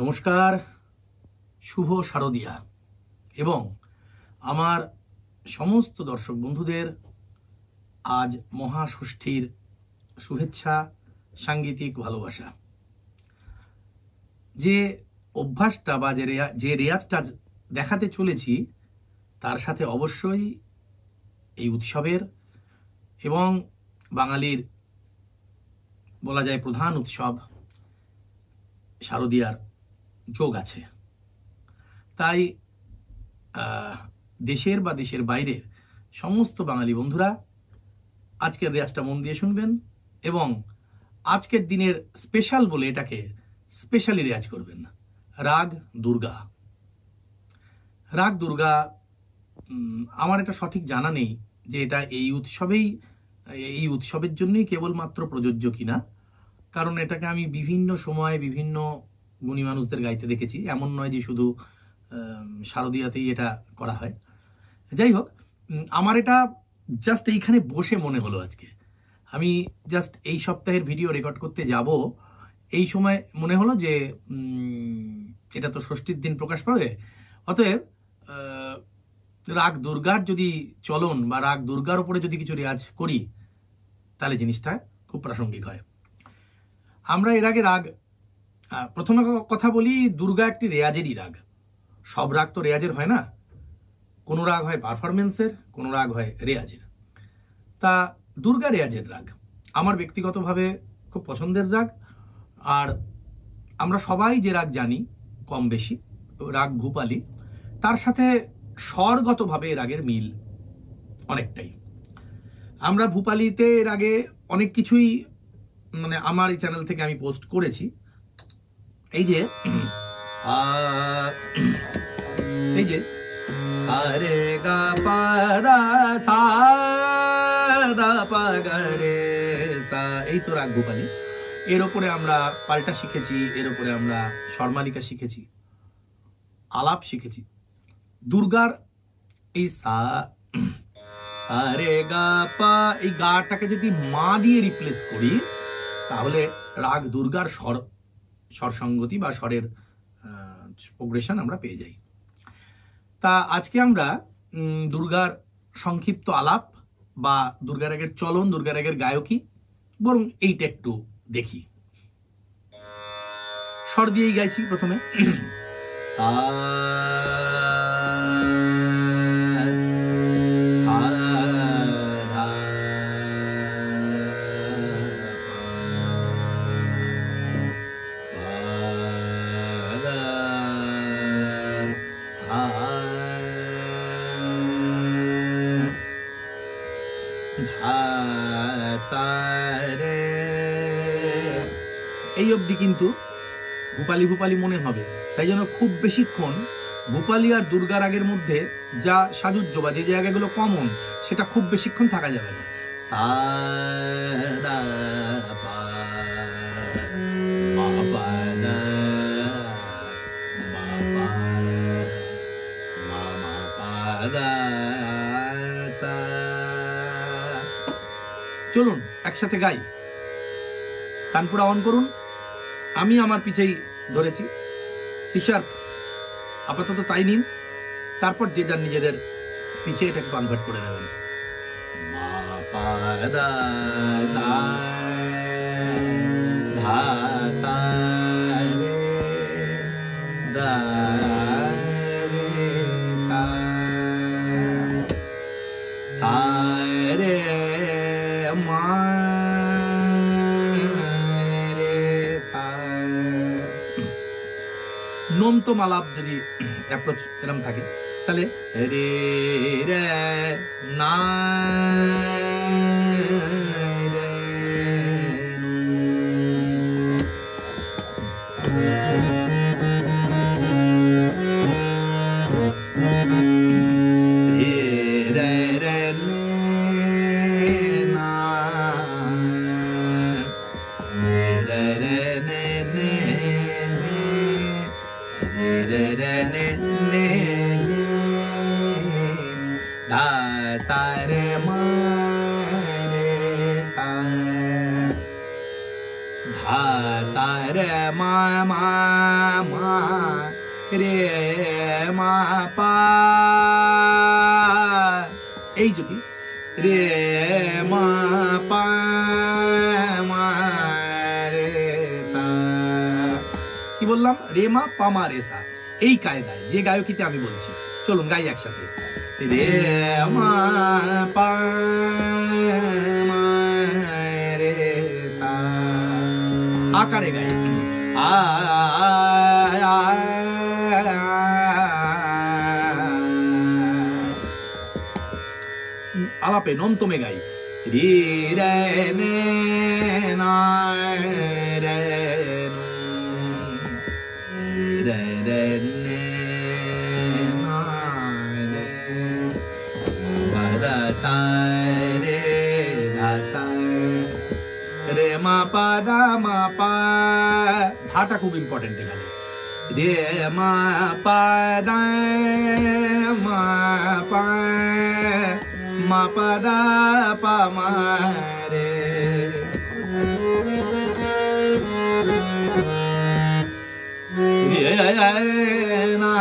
নমস্কার, শুভ শারদিয়া এবং আমার সমস্ত দর্শক বন্ধুদের আজ মহাষষ্ঠীর শুভেচ্ছা, সাঙ্গীতিক ভালোবাসা। যে অভ্যাসটা বা যে রেয়াজটা দেখাতে চলেছি তার সাথে অবশ্যই এই উৎসবের এবং বাঙালির বলা যায় প্রধান উৎসব শারদিয়ার যোগ আছে। তাই দেশের বা দেশের বাইরের সমস্ত বাঙালি বন্ধুরা আজকের রেয়াজটা মন দিয়ে শুনবেন এবং আজকের দিনের স্পেশাল বলে এটাকে স্পেশালি রেয়াজ করবেন। রাগ দুর্গা। রাগ দুর্গা আমার এটা সঠিক জানা নেই যে এটা এই উৎসবের জন্যই কেবলমাত্র প্রযোজ্য কিনা, কারণ এটাকে আমি বিভিন্ন সময় বিভিন্ন গুণী মানুষদের গাইতে দেখেছি। এমন নয় যে শুধু শারদিয়াতেই এটা করা হয়। যাই হোক, আমার এটা জাস্ট এইখানে বসে মনে হলো আজকে আমি জাস্ট এই সপ্তাহের ভিডিও রেকর্ড করতে যাব, এই সময় মনে হলো যে এটা তো ষষ্ঠীর দিন প্রকাশ পাবে, অতএব রাগ দুর্গার যদি চলন বা রাগ দুর্গার উপরে যদি কিছু রেয়াজ করি তাহলে জিনিসটা খুব প্রাসঙ্গিক হয়। আমরা এর আগে রাগ, প্রথমে কথা বলি, দুর্গা একটি রেয়াজেরই রাগ। সব রাগ তো রেয়াজের হয় না, কোনো রাগ হয় পারফরমেন্সের, কোনো রাগ হয় রেয়াজের। তা দুর্গা রেয়াজের রাগ আমার ব্যক্তিগতভাবে খুব পছন্দের রাগ। আর আমরা সবাই যে রাগ জানি কম বেশি, রাগ ভূপালী, তার সাথে স্বরগতভাবে রাগের মিল অনেকটাই। আমরা ভূপালীতে এর আগে অনেক কিছুই মানে আমার এই চ্যানেল থেকে আমি পোস্ট করেছি। এই যে সারে গা পা দা সা দা পা গা রে সা, এই তো রাগ ভূপালী। এর ওপরে আমরা পাল্টা শিখেছি, এর ওপরে আমরা স্বরমালিকা শিখেছি, আলাপ শিখেছি। দুর্গার এই সা রে গা পা, এই গাটাকে যদি মা দিয়ে রিপ্লেস করি তাহলে রাগ দুর্গার স্বরসঙ্গতি বা স্বরের প্রোগ্রেশন আমরা পেয়ে যাই। তা আজকে আমরা দুর্গার সংক্ষিপ্ত আলাপ বা দুর্গা রাগের চলন, দুর্গা রাগের গায়কী, বরং এইটা একটু দেখি। স্বর দিয়েই গাইছি প্রথমে। সা এই অবধি কিন্তু ভূপালী ভূপালী মনে হবে। তাই জন্য খুব বেশিক্ষণ ভূপালী আর দুর্গা রাগের মধ্যে যা সাজুজ্য বা যে জায়গাগুলো কমন সেটা খুব বেশিক্ষণ থাকা যাবে না। সা দা পা মা পা দা মা পা মা মা পা দা সা। চলুন একসাথে গাই। কানপুরা অন করুন। আমি আমার পিছেই ধরেছি, সিশার্প আপাতত তাই নিন, তারপর যে যার নিজেদের পিছে এটাকে কনভার্ট করে নেবেন। মা পা দা দা ধা সা রে দা রে সা সা রে মা নমতো মালাপ যদি অ্যাপ্রোচ এরকম থাকে তাহলে রে রে না রে রে রে না রে রে নে নে রে রে নে নে নে ধা সা রে মা রে মা মা মা রে মা পা, এই যদি রে মা পা মা রে সা, কি বললাম? রে মা পা মা রে সা, এই কায়দায় যে গায়কিতে আমি বলছি। চলুন গাই একসাথে। রে মা পা মা রে সা, আকারে গাই। আলাপে নন্তমে গাই। রে রে নে না রে নু, রে রে নে না রে, পা দা সা রে ধা সা, রে মা পা দা মা পা, ধাটা খুব ইম্পর্টেন্ট এখানে। রে মা পা দা মা পা, মা পা দা পা মা রে, রে না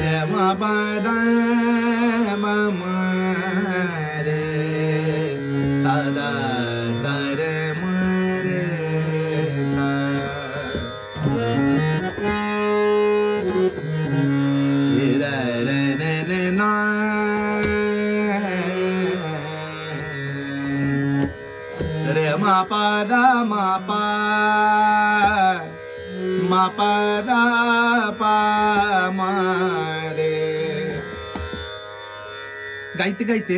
রে মা পা দা মা মা রে, সা দা সা রে মা রে সা, রে রে নে নে না, রে মা পা দা মা পা, মা পা দা পা মা রে। গাইতে গাইতে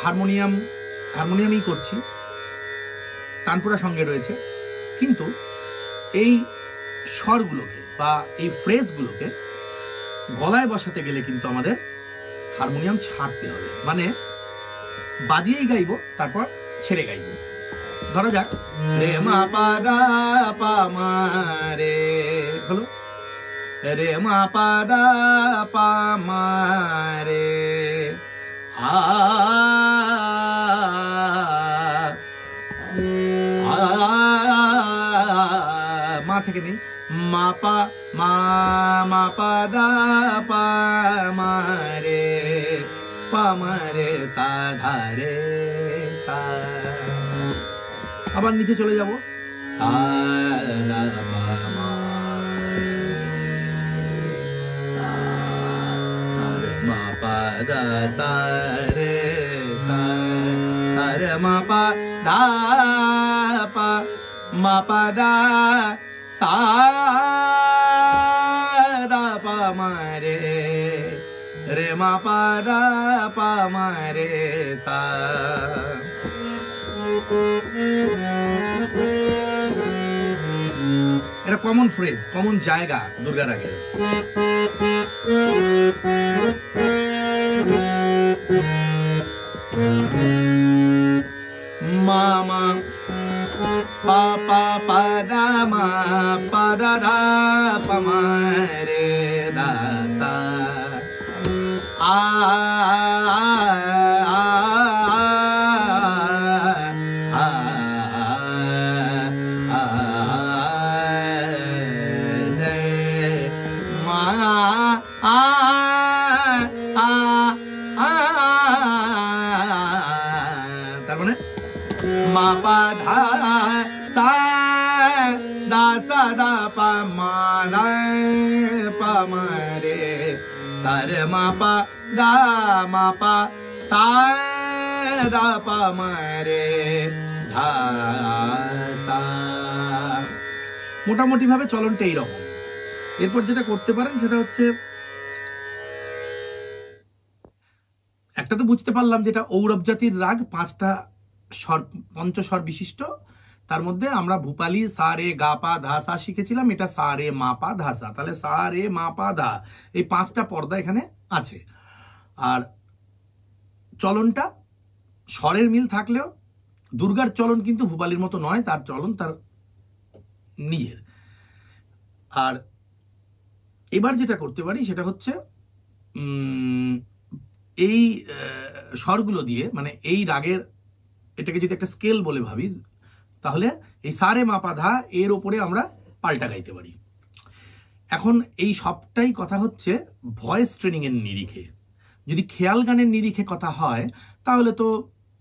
হারমোনিয়ামই করছি, তানপুরা সঙ্গে রয়েছে, কিন্তু এই স্বরগুলোকে বা এই ফ্রেজগুলোকে গলায় বসাতে গেলে কিন্তু আমাদের হারমোনিয়াম ছাড়তে হবে, মানে বাজিয়েই গাইবো তারপর ছেড়ে গাইবো। ধরা যাক রে মা পা দা পা মা রে, হলো রে মা পা দা পা মা রে, আ মা থেকে নেই, মা পা মা পা দা পা মা রে, পা মা রে সা ধা রে সা, আবার নিচে চলে যাব, সা দা পা মা সা, সা রে মা পা দা সা রে সা, সা রে মা পা দা পা মা পা দা সা দা পা মা রে, রে মা পা দা পা মা রে সা। এটা কমন ফ্রেজ, কমন জায়গা দুর্গা রাগের। মা মা পা পা পা দা মা পা দা দা পা মা রে দা সা, আ তার মানে মা পা ধা সা দা সা দা পা মা দা পা মা রে, সা রে মা পা দা মা পা সা দা পা মা রে ধা সা। মোটামুটি ভাবে চলনটা এইরকম। এরপর যেটা করতে পারেন সেটা হচ্ছে, একটা তো বুঝতে পারলাম যেটা ঔরব জাতির রাগ, 5টা স্বর, পঞ্চস্বর বিশিষ্ট। তার মধ্যে আমরা ভূপালী সা রে গা পা ধা সা শিখেছিলাম, এটা সা রে মা পা ধা সা, তাহলে সা রে মা পা ধা, এই 5টা পর্দা এখানে আছে। আর চলনটা স্বরের মিল থাকলেও দুর্গার চলন কিন্তু ভূপালীর মতো নয়, তার চলন তার নিজের। আর এবার যেটা করতে পারি সেটা হচ্ছে এই স্বরগুলো দিয়ে, মানে এই রাগের, এটাকে যদি একটা স্কেল বলে ভাবি, তাহলে এই সারে মাপাধা এর ওপরে আমরা পাল্টা গাইতে পারি। এখন এই সবটাই কথা হচ্ছে ভয়েস ট্রেনিংয়ের নিরিখে। যদি খেয়াল গানের নিরিখে কথা হয় তাহলে তো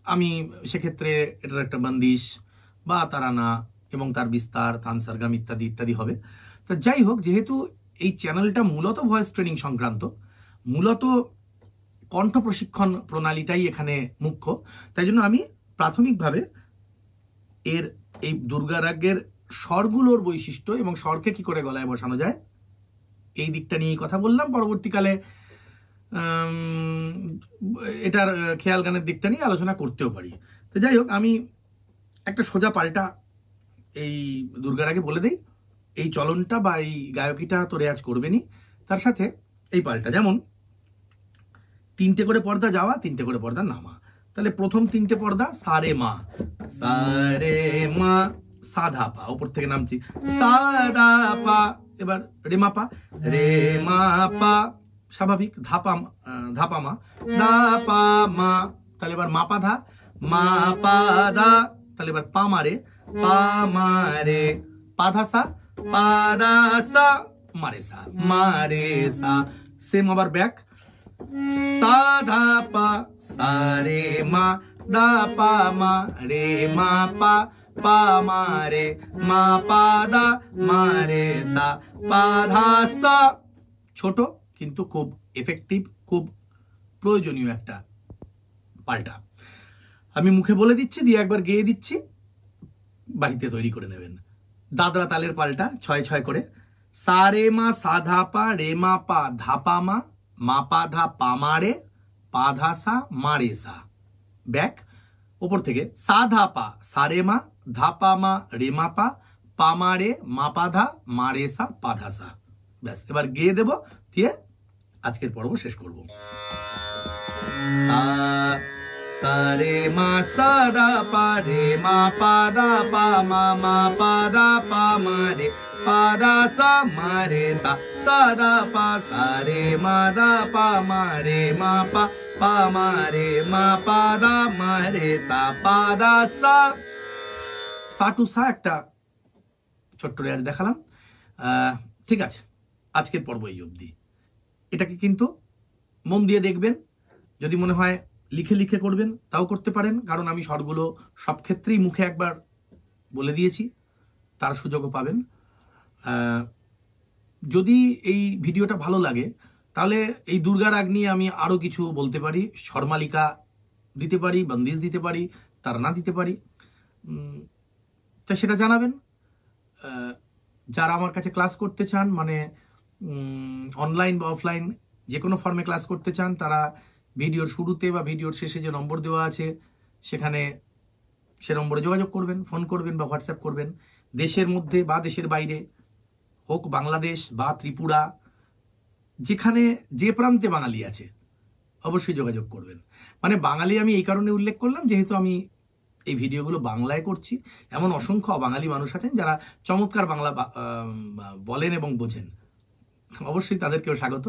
আমি সেক্ষেত্রে এটার একটা বন্দিশ বা তারানা এবং তার বিস্তার, তানসারগাম ইত্যাদি ইত্যাদি হবে। তো যাই হোক, যেহেতু এই চ্যানেলটা মূলত ভয়েস ট্রেনিং সংক্রান্ত, মূলত কণ্ঠ প্রশিক্ষণ প্রণালীটাই এখানে মুখ্য, তাই জন্য আমি প্রাথমিকভাবে এর এই দুর্গা রাগের স্বরগুলোর বৈশিষ্ট্য এবং স্বরকে কি করে গলায় বসানো যায় এই দিকটা নিয়েই কথা বললাম। পরবর্তীকালে এটার খেয়াল গানের দিকটা নিয়ে আলোচনা করতেও পারি। তো যাই হোক, আমি একটা সোজা পাল্টা এই দুর্গা রাগে বলে দিই। এই চলনটা বা এই গায়কিটা তো রেয়াজ করবেনই, তার সাথে এই পাল্টা, যেমন 3টে করে পর্দা যাওয়া, 3টে করে পর্দা নামা। তাহলে প্রথম 3টে পর্দা সারে মা, সারে মা, সাধা পা, উপর থেকে নামছি সাদা পা, এবার রে মা পা, রে মা পা, স্বাভাবিক ধাপা, ধাপা মা, ধাপা মা। তাহলে এবার মা পা ধা, মা পা দা। তাহলে এবার পা মারে, পা মারে, পা ধা সা, পা দা সা, মারে সা, মারে সা। সেম আবার ব্যাক, সাধা পা, সারে মা, দা পা মা, রে মা পা, পা মা রে, মা পা দা, মা রে সা, পা ধা সা। ছোট কিন্তু খুব এফেক্টিভ, খুব প্রয়োজনীয় একটা পাল্টা। আমি মুখে বলে দিচ্ছি, দিয়ে একবার গেয়ে দিচ্ছি, বাড়িতে তৈরি করে নেবেন। দাদরা তালের পাল্টা 6-6 করে। সারে মা, সাধা পা, রে মা পা, ধাপা মা, মা পা ধা, পা মারে, পা ধা সা, মারে সা। ব্যাক, ওপর থেকে সাধা পা, সারে মা, ধাপা মা, রে মা পা, পা মারে, মা পা ধা, মারে সা, পা ধা সা। ব্যাস, এবার গেয়ে দেব, দিয়ে আজকের পর্ব শেষ করব। সা, সারে মা, সাদা পা, রে মা পা দা, পা মা, মা পা দা, পা মারে, পা দা সা, মারে সা, সাদা পা, সারে মা দা, পা মারে, মা পা, পা মারে, মা পা দা, মারে সা, পা দা সা। সা টু সা একটা ছোট্ট রেয়াজ দেখালাম। ঠিক আছে, আজকের পর্ব এই অবধি। এটাকে কিন্তু মন দিয়ে দেখবেন, যদি মনে হয় লিখে লিখে করবেন তাও করতে পারেন, কারণ আমি স্বরগুলো সব ক্ষেত্রেই মুখে একবার বলে দিয়েছি, তার সুযোগও পাবেন। যদি এই ভিডিওটা ভালো লাগে তাহলে এই দুর্গা রাগ নিয়ে আমি আরও কিছু বলতে পারি, স্বরমালিকা দিতে পারি, বন্দিশ দিতে পারি, তারানা দিতে পারি, তা সেটা জানাবেন। যারা আমার কাছে ক্লাস করতে চান, মানে অনলাইন বা অফলাইন যে কোনো ফর্মে ক্লাস করতে চান, তারা ভিডিওর শুরুতে বা ভিডিওর শেষে যে নম্বর দেওয়া আছে সেখানে সে নম্বরে যোগাযোগ করবেন, ফোন করবেন বা হোয়াটসঅ্যাপ করবেন। দেশের মধ্যে বা দেশের বাইরে হোক, বাংলাদেশ বা ত্রিপুরা, যেখানে যে প্রান্তে বাঙালি আছে অবশ্যই যোগাযোগ করবেন। মানে বাঙালি আমি এই কারণে উল্লেখ করলাম, যেহেতু আমি এই ভিডিওগুলো বাংলায় করছি। এমন অসংখ্য বাঙালি মানুষ আছেন যারা চমৎকার বাংলা বলেন এবং বোঝেন, অবশ্যই তাদেরকেও স্বাগত।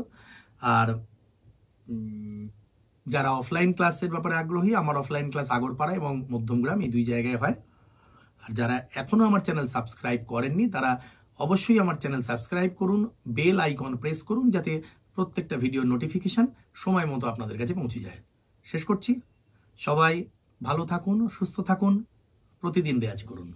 আর যারা অফলাইন ক্লাসের ব্যাপারে আগ্রহী, আমার অফলাইন ক্লাস আগরপাড়া এবং মধ্যমগ্রাম, এই 2 জায়গায় হয়। আর যারা এখনও আমার চ্যানেল সাবস্ক্রাইব করেননি তারা অবশ্যই আমার চ্যানেল সাবস্ক্রাইব করুন, বেল আইকন প্রেস করুন, যাতে প্রত্যেকটা ভিডিওর নোটিফিকেশান সময় মতো আপনাদের কাছে পৌঁছে যায়। শেষ করছি, সবাই ভালো থাকুন, সুস্থ থাকুন, প্রতিদিন রেয়াজ করুন।